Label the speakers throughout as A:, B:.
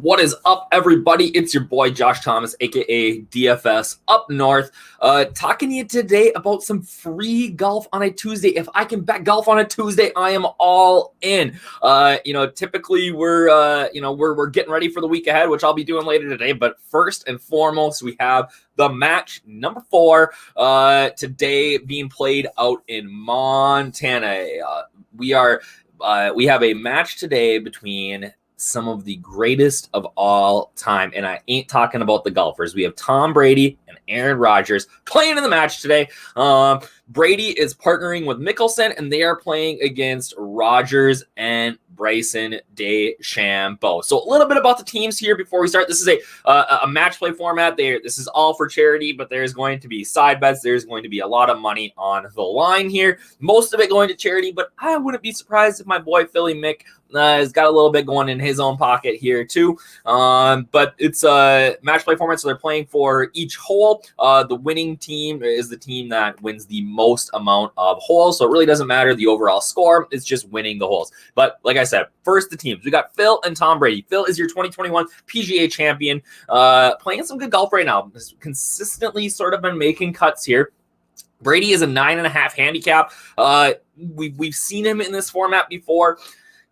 A: What is up, everybody? It's your boy Josh Thomas, aka DFS up north, talking to you today about some free golf on a Tuesday. If I can bet golf on a Tuesday, I am all in. Typically we're getting ready for the week ahead, which I'll be doing later today. But first and foremost, we have the match number 4 today being played out in Montana. We have a match today between some of the greatest of all time, and I ain't talking about the golfers. We have Tom Brady and Aaron Rodgers playing in the match today. Brady is partnering with Mickelson, and they are playing against Rodgers and Bryson DeChambeau. So a little bit about the teams here before we start. This is a match play format. This is all for charity, but there's going to be side bets. There's going to be a lot of money on the line here. Most of it going to charity, but I wouldn't be surprised if my boy Philly Mick has got a little bit going in his own pocket here too. But it's a match play format, so they're playing for each hole. The winning team is the team that wins the most amount of holes, so it really doesn't matter the overall score. It's just winning the holes. But like I said, first the teams. We got Phil and Tom Brady. Phil is your 2021 PGA champion, playing some good golf right now. Has consistently sort of been making cuts here. Brady is a 9.5 handicap. We've seen him in this format before.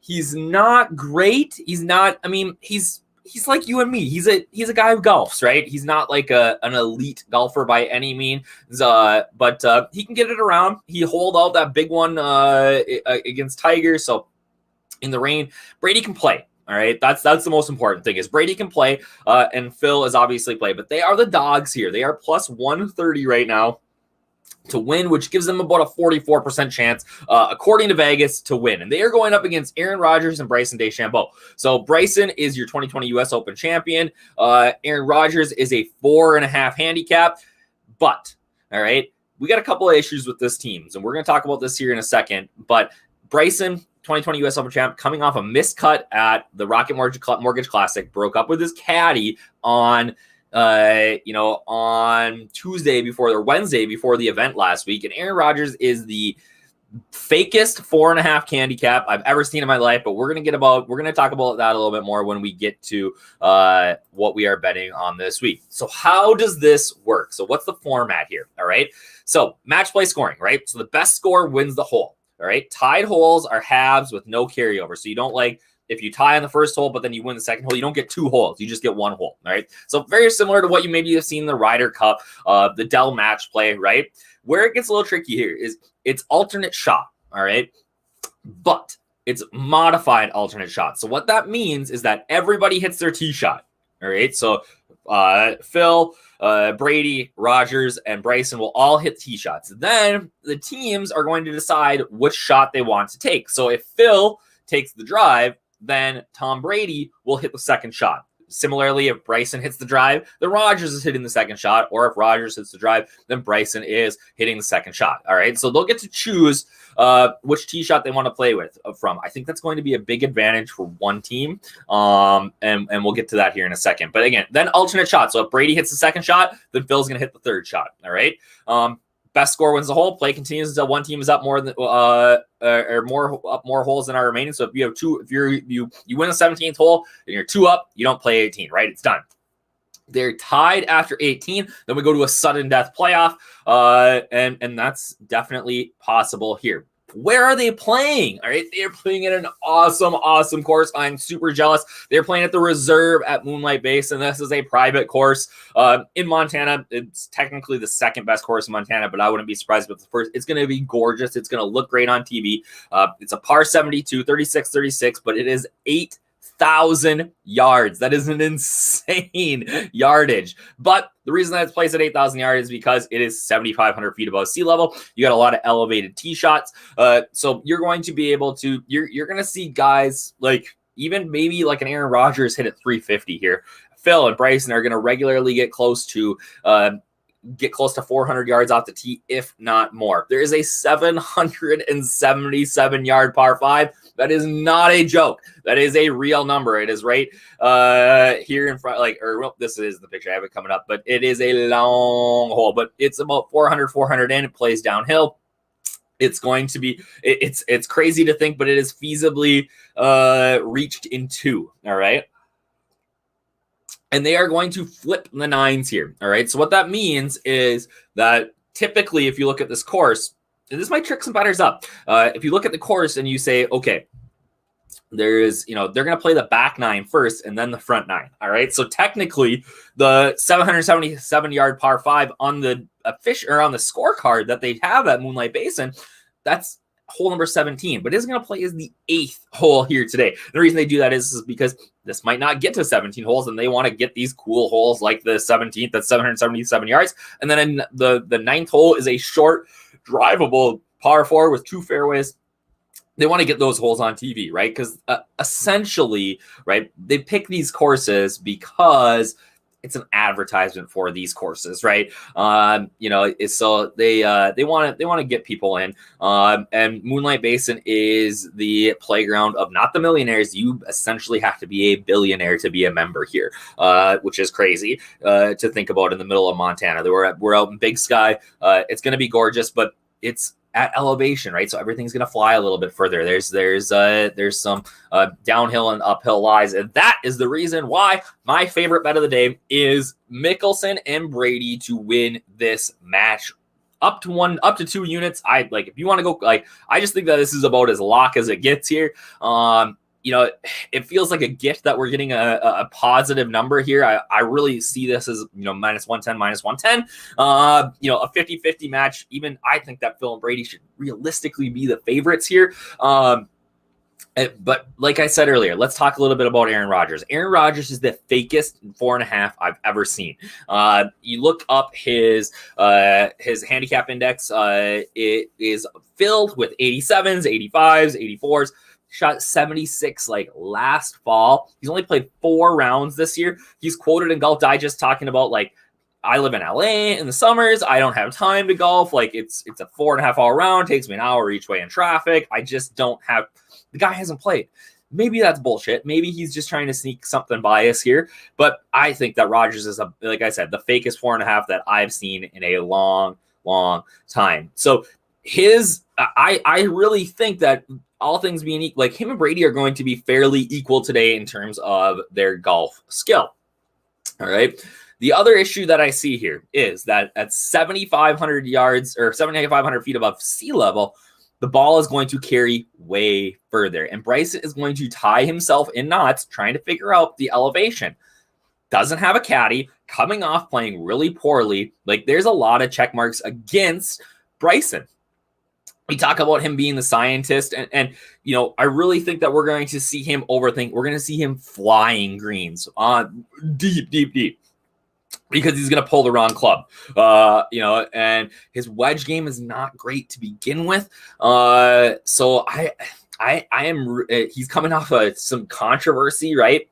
A: He's not great. He's not. I mean, he's like you and me. He's a guy who golfs, right? He's not like an elite golfer by any means, but he can get it around. He holed out that big one against Tiger. So in the rain, Brady can play. All right, that's the most important thing is Brady can play, and Phil is obviously play. But they are the dogs here. They are plus 130 right now to win, which gives them about a 44% chance, according to Vegas, to win. And they are going up against Aaron Rodgers and Bryson DeChambeau. So Bryson is your 2020 U.S. Open champion. Aaron Rodgers is a 4.5 handicap. But, all right, we got a couple of issues with this team, and we're going to talk about this here in a second. But Bryson, 2020 U.S. Open champ, coming off a missed cut at the Rocket Mortgage Classic, broke up with his caddy on Tuesday or Wednesday before the event last week. And Aaron Rodgers is the fakest 4.5 handicap I've ever seen in my life, but we're going to talk about that a little bit more when we get to what we are betting on this week. So how does this work? So what's the format here? All right. So match play scoring, right? So the best score wins the hole. All right. Tied holes are halves with no carryover. So you don't if you tie on the first hole, but then you win the second hole, you don't get 2 holes. You just get 1 hole, all right? So very similar to what you maybe have seen in the Ryder Cup, the Dell match play, right? Where it gets a little tricky here is it's alternate shot, all right? But it's modified alternate shot. So what that means is that everybody hits their tee shot, all right? So Phil, Brady, Rodgers, and Bryson will all hit tee shots. Then the teams are going to decide which shot they want to take. So if Phil takes the drive, then Tom Brady will hit the second shot. Similarly, if Bryson hits the drive, then Rodgers is hitting the second shot. Or if Rodgers hits the drive, then Bryson is hitting the second shot. All right, so they'll get to choose which tee shot they want to play from. I think that's going to be a big advantage for one team, and we'll get to that here in a second. But again, then alternate shot. So if Brady hits the second shot, then Phil's going to hit the third shot. All right. Best score wins the hole. Play continues until one team is up more holes than are remaining. So if you have two, if you win the 17th hole and you're 2 up, you don't play 18, right? It's done. They're tied after 18. Then we go to a sudden death playoff, and that's definitely possible here. Where are they playing? All right, they're playing at an awesome course. I'm super jealous. They're playing at the Reserve at Moonlight Basin. This is a private course in Montana. It's technically the second best course in Montana, but I wouldn't be surprised if it's the first. It's going to be gorgeous. It's going to look great on TV. It's a par 72, 36, but it is 8,000 yards. That is an insane yardage. But the reason that it's placed at 8,000 yards is because it is 7,500 feet above sea level. You got a lot of elevated tee shots. So you're going to be able to, you're going to see guys like even maybe like an Aaron Rodgers hit at 350 here. Phil and Bryson are going to regularly get close to 400 yards off the tee, if not more. There is a 777 yard par 5. That is not a joke. That is a real number. It is right here in front, this is the picture. I have it coming up, but it is a long hole, but it's about 400 in. It plays downhill. It's going to be, it's crazy to think, but it is feasibly reached in 2. All right. and they are going to flip the nines here. All right. So what that means is that typically, if you look at this course, and this might trick some bettors up. If you look at the course and you say, okay, they're going to play the back nine first and then the front nine. All right. So technically, the 777-yard par 5 on the on the scorecard that they have at Moonlight Basin, that's hole number 17, but it's going to play as the 8th hole here today. The reason they do that is because this might not get to 17 holes, and they want to get these cool holes like the 17th, that's 777 yards. And then the 9th hole is a short, drivable par 4 with 2 fairways. They want to get those holes on TV, right? Because essentially, right, they pick these courses because it's an advertisement for these courses, right? So they want to get people in. And Moonlight Basin is the playground of not the millionaires. You essentially have to be a billionaire to be a member here, which is crazy to think about in the middle of Montana. We're out in Big Sky. It's going to be gorgeous, but it's at elevation, right? So everything's going to fly a little bit further. There's some downhill and uphill lies. And that is the reason why my favorite bet of the day is Mickelson and Brady to win this match. Up to 2 units. If you want to go, I just think that this is about as lock as it gets here. It feels like a gift that we're getting a positive number here. I really see this as, minus 110, minus 110. A 50-50 match. Even I think that Phil and Brady should realistically be the favorites here. But like I said earlier, let's talk a little bit about Aaron Rodgers. Aaron Rodgers is the fakest 4.5 I've ever seen. You look up his handicap index. It is filled with 87s, 85s, 84s. Shot 76 last fall. He's only played 4 rounds this year. He's quoted in Golf Digest talking about I live in LA in the summers. I don't have time to golf. It's a 4.5 hour round. Takes me an hour each way in traffic. I just don't have. The guy hasn't played. Maybe that's bullshit. Maybe he's just trying to sneak something by us here. But I think that Rodgers is, like I said, the fakest 4.5 that I've seen in a long, long time. So I really think that, all things being equal, him and Brady are going to be fairly equal today in terms of their golf skill. All right. The other issue that I see here is that at 7,500 yards or 7,500 feet above sea level, the ball is going to carry way further. And Bryson is going to tie himself in knots trying to figure out the elevation. Doesn't have a caddy, coming off playing really poorly. There's a lot of check marks against Bryson. We talk about him being the scientist, and I really think that we're going to see him overthink. We're going to see him flying greens on deep, because he's going to pull the wrong club. And his wedge game is not great to begin with. So I am. He's coming off some controversy, right?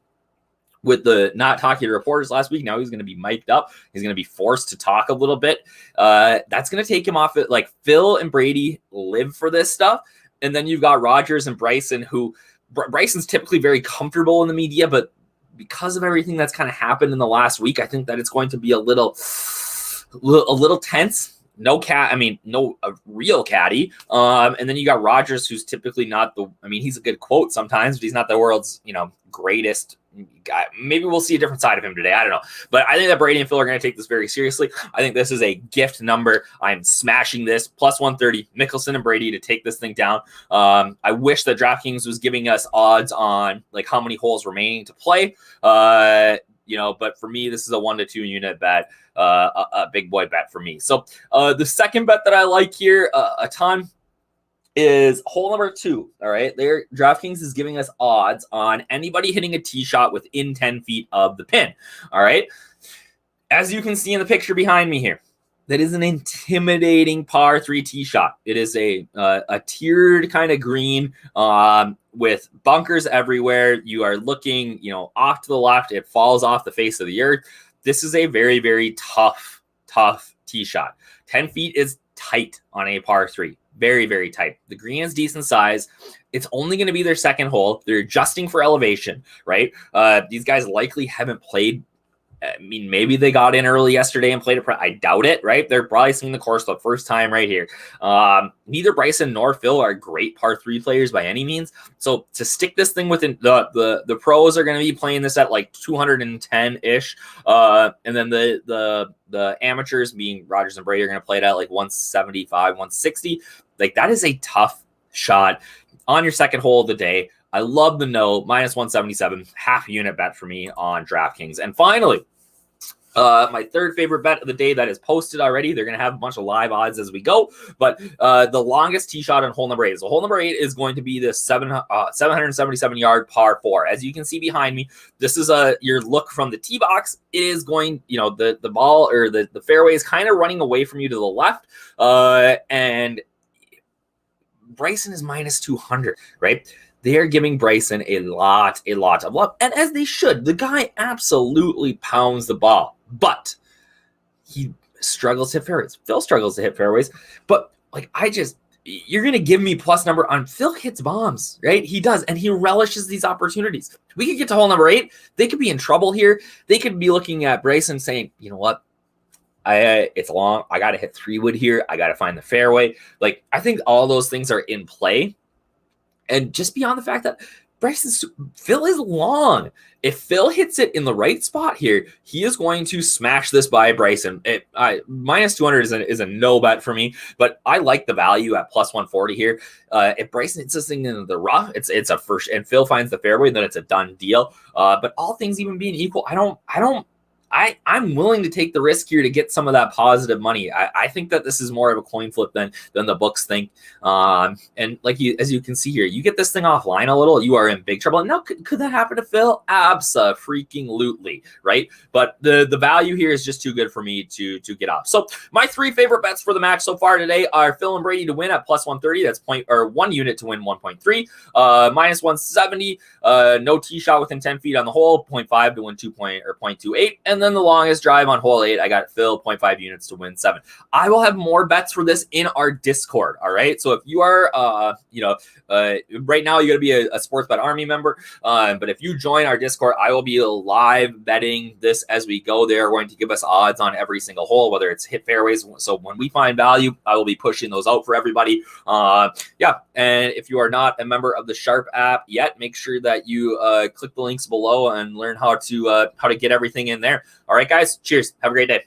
A: With the not talking to reporters last week. Now he's going to be mic'd up. He's going to be forced to talk a little bit. That's going to take him off it. Phil and Brady live for this stuff. And then you've got Rodgers and Bryson, who Bryson's typically very comfortable in the media, but because of everything that's kind of happened in the last week, I think that it's going to be a little tense. No real caddy. And then you got Rodgers, who's typically not he's a good quote sometimes, but he's not the world's, greatest guy. Maybe we'll see a different side of him today. I don't know. But I think that Brady and Phil are going to take this very seriously. I think this is a gift number. I'm smashing this. Plus 130, Mickelson and Brady to take this thing down. I wish that DraftKings was giving us odds on how many holes remaining to play. But for me, this is a 1 to 2 unit bet, a big boy bet for me. So the second bet that I like here a ton is hole number 2. All right. There, DraftKings is giving us odds on anybody hitting a tee shot within 10 feet of the pin. All right. As you can see in the picture behind me here, that is an intimidating par 3 tee shot. It is a tiered kind of green with bunkers everywhere. You are looking, off to the left. It falls off the face of the earth. This is a very, very tough tee shot. 10 feet is tight on a par 3. Very, very tight. The green is decent size. It's only going to be their second hole. They're adjusting for elevation, right? These guys likely haven't played I mean, maybe they got in early yesterday and played I doubt it, right? They're probably seeing the course the first time right here. Neither Bryson nor Phil are great par 3 players by any means. So to stick this thing within the pros are going to be playing this at like 210-ish. And then the amateurs, being Rodgers and Brady, are going to play it at like 175, 160. Like, that is a tough shot on your second hole of the day. I love the no, minus 177, half unit bet for me on DraftKings. And finally, my third favorite bet of the day that is posted already. They're going to have a bunch of live odds as we go, but the longest tee shot on hole number 8. So hole number 8 is going to be this 777-yard par 4. As you can see behind me, this is your look from the tee box. It is going, the ball or the fairway is kind of running away from you to the left, and Bryson is minus 200, right? They are giving Bryson a lot of love, and as they should. The guy absolutely pounds the ball, but he struggles to hit fairways. Phil struggles to hit fairways, but you're going to give me plus number on Phil hits bombs, right? He does, and he relishes these opportunities. We could get to hole number 8. They could be in trouble here. They could be looking at Bryson saying, you know what? It's long. I got to hit 3-wood here. I got to find the fairway. Like, I think all those things are in play. And just beyond the fact that Phil is long. If Phil hits it in the right spot here, he is going to smash this by Bryson. Minus 200 is a no bet for me, but I like the value at plus 140 here. If Bryson hits this thing in the rough, it's a first, and Phil finds the fairway, then it's a done deal. But all things even being equal, I'm willing to take the risk here to get some of that positive money. I think that this is more of a coin flip than the books think. And as you can see here, you get this thing offline a little, you are in big trouble. Now, could that happen to Phil? Abso-freaking-lutely, right? But the value here is just too good for me to get off. So my 3 favorite bets for the match so far today are Phil and Brady to win at plus 130. That's 1 unit to win 1.3. Minus 170. No tee shot within 10 feet on the hole. 0.5 to win 0.28. And then the longest drive on hole 8, I got Phil 0.5 units to win 7. I will have more bets for this in our Discord. All right. So if you are, right now you got to be a Sports Bet Army member. But if you join our Discord, I will be live betting this as we go. They are going to give us odds on every single hole, whether it's hit fairways. So when we find value, I will be pushing those out for everybody. And if you are not a member of the Sharp app yet, make sure that you click the links below and learn how to get everything in there. All right, guys. Cheers. Have a great day.